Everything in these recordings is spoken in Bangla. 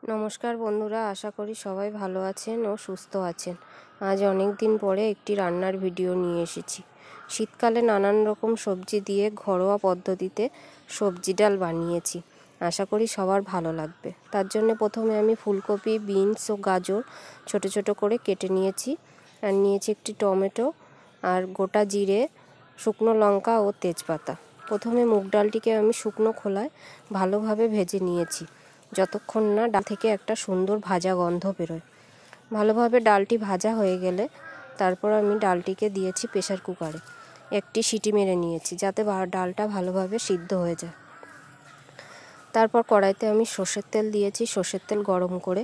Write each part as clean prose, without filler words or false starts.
নমস্কার বন্ধুরা, আশা করি সবাই ভালো আছেন ও সুস্থ আছেন। আজ অনেক দিন পরে একটি রান্নার ভিডিও নিয়ে এসেছি। শীতকালে নানান রকম সবজি দিয়ে ঘরোয়া পদ্ধতিতে সবজি ডাল বানিয়েছি। আশা করি সবার ভালো লাগবে। তার জন্য প্রথমে আমি ফুলকপি, বিনস ও গাজর ছোট ছোট করে কেটে নিয়েছি। আর নিয়েছি একটি টমেটো আর গোটা জিরে, শুকনো লঙ্কা ও তেজপাতা। প্রথমে মুগ ডালটিকে আমি শুকনো খোলায় ভালোভাবে ভেজে নিয়েছি, যতক্ষণ না ডাল থেকে একটা সুন্দর ভাজা গন্ধ বেরোয়। ভালোভাবে ডালটি ভাজা হয়ে গেলে তারপর আমি ডালটিকে দিয়েছি প্রেসার কুকারে। একটি সিটি মেরে নিয়েছি যাতে ডালটা ভালোভাবে সিদ্ধ হয়ে যায়। তারপর কড়াইতে আমি সর্ষের তেল দিয়েছি। সর্ষের তেল গরম করে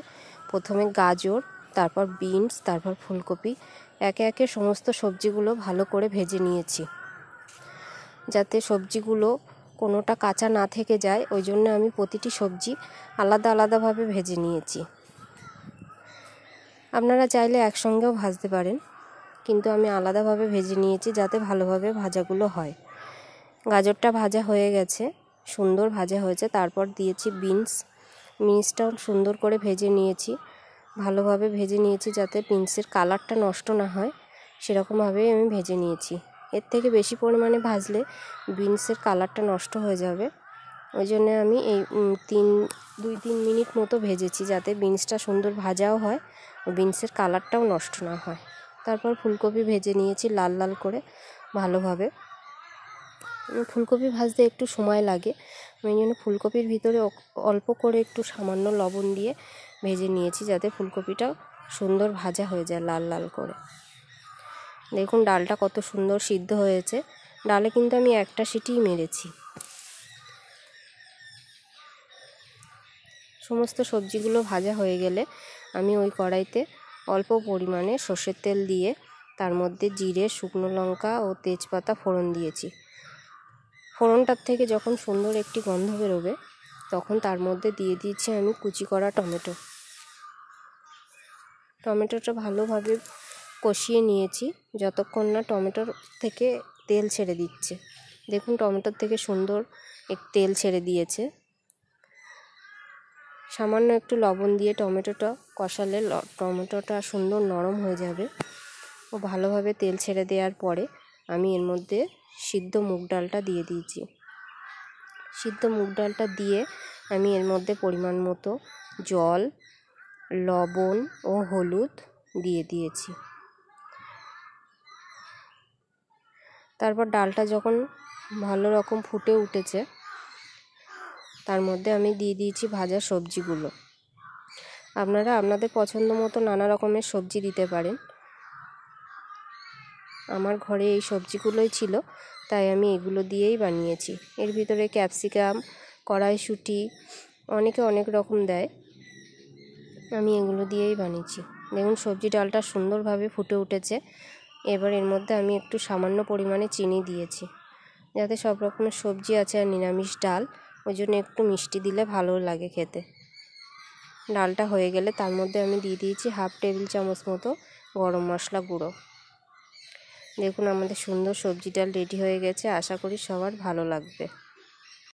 প্রথমে গাজর, তারপর বিনস, তারপর ফুলকপি একে একে সমস্ত সবজিগুলো ভালো করে ভেজে নিয়েছি, যাতে সবজিগুলো কোনোটা কাঁচা না থেকে যায়। ওই জন্য আমি প্রতিটি সবজি আলাদা আলাদাভাবে ভেজে নিয়েছি। আপনারা চাইলে একসঙ্গেও ভাজতে পারেন, কিন্তু আমি আলাদাভাবে ভেজে নিয়েছি যাতে ভালোভাবে ভাজাগুলো হয়। গাজরটা ভাজা হয়ে গেছে, সুন্দর ভাজা হয়েছে। তারপর দিয়েছি বিনসটাও সুন্দর করে ভেজে নিয়েছি, ভালোভাবে ভেজে নিয়েছি যাতে বিনসের কালারটা নষ্ট না হয়, সেরকমভাবেই আমি ভেজে নিয়েছি। এর থেকে বেশি পরিমাণে ভাজলে বিনসের কালারটা নষ্ট হয়ে যাবে। ওই জন্য আমি এই 2-3 মিনিট মতো ভেজেছি, যাতে বিনসটা সুন্দর ভাজাও হয় ও বিনসের কালারটাও নষ্ট না হয়। তারপর ফুলকপি ভেজে নিয়েছি লাল লাল করে ভালোভাবে। ফুলকপি ভাজতে একটু সময় লাগে, ওই জন্য ফুলকপির ভিতরে অল্প করে একটু সামান্য লবণ দিয়ে ভেজে নিয়েছি, যাতে ফুলকপিটা সুন্দর ভাজা হয়ে যায় লাল লাল করে। দেখুন ডালটা কত সুন্দর সিদ্ধ হয়েছে। ডালে কিন্তু আমি একটা সিটিই মেরেছি। সমস্ত সবজিগুলো ভাজা হয়ে গেলে আমি ওই কড়াইতে অল্প পরিমাণে সর্ষের তেল দিয়ে তার মধ্যে জিরে, শুকনো লঙ্কা ও তেজপাতা ফোড়ন দিয়েছি। ফোড়নটার থেকে যখন সুন্দর একটি গন্ধ বেরোবে তখন তার মধ্যে দিয়ে দিয়েছি আমি কুচি করা টমেটোটা ভালোভাবে কষিয়ে নিয়েছি যতক্ষণ না টমেটোর থেকে তেল ছেড়ে দিচ্ছে। দেখুন টমেটোর থেকে সুন্দর তেল ছেড়ে দিয়েছে। সামান্য একটু লবণ দিয়ে টমেটোটা কষালে টমেটোটা সুন্দর নরম হয়ে যাবে ও ভালোভাবে তেল ছেড়ে দেওয়ার পরে আমি এর মধ্যে সিদ্ধ মুগ ডালটা দিয়ে দিয়েছি। সিদ্ধ মুগ ডালটা দিয়ে আমি এর মধ্যে পরিমাণ মতো জল, লবণ ও হলুদ দিয়ে দিয়েছি। তারপর ডালটা যখন ভালো রকম ফুটে উঠেছে তার মধ্যে আমি দিয়ে দিয়েছি ভাজা সবজিগুলো। আপনারা আপনাদের পছন্দ মতো নানা রকমের সবজি দিতে পারেন। আমার ঘরে এই সবজিগুলোই ছিল, তাই আমি এগুলো দিয়েই বানিয়েছি। এর ভিতরে ক্যাপসিকাম, কড়াইশুঁটি, অনেকে অনেক রকম দেয়, আমি এগুলো দিয়েই বানিয়েছি। দেখুন সবজি ডালটা সুন্দরভাবে ফুটে উঠেছে। এবার এর মধ্যে আমি একটু সামান্য পরিমাণে চিনি দিয়েছি, যাতে সব রকমের সবজি আছে আর নিরামিষ ডাল, ওই জন্য একটু মিষ্টি দিলে ভালো লাগে খেতে। ডালটা হয়ে গেলে তার মধ্যে আমি দিয়ে দিয়েছি 1/2 টেবিল চামচ মতো গরম মশলা গুঁড়ো। দেখুন আমাদের সুন্দর সবজি ডাল রেডি হয়ে গেছে। আশা করি সবার ভালো লাগবে।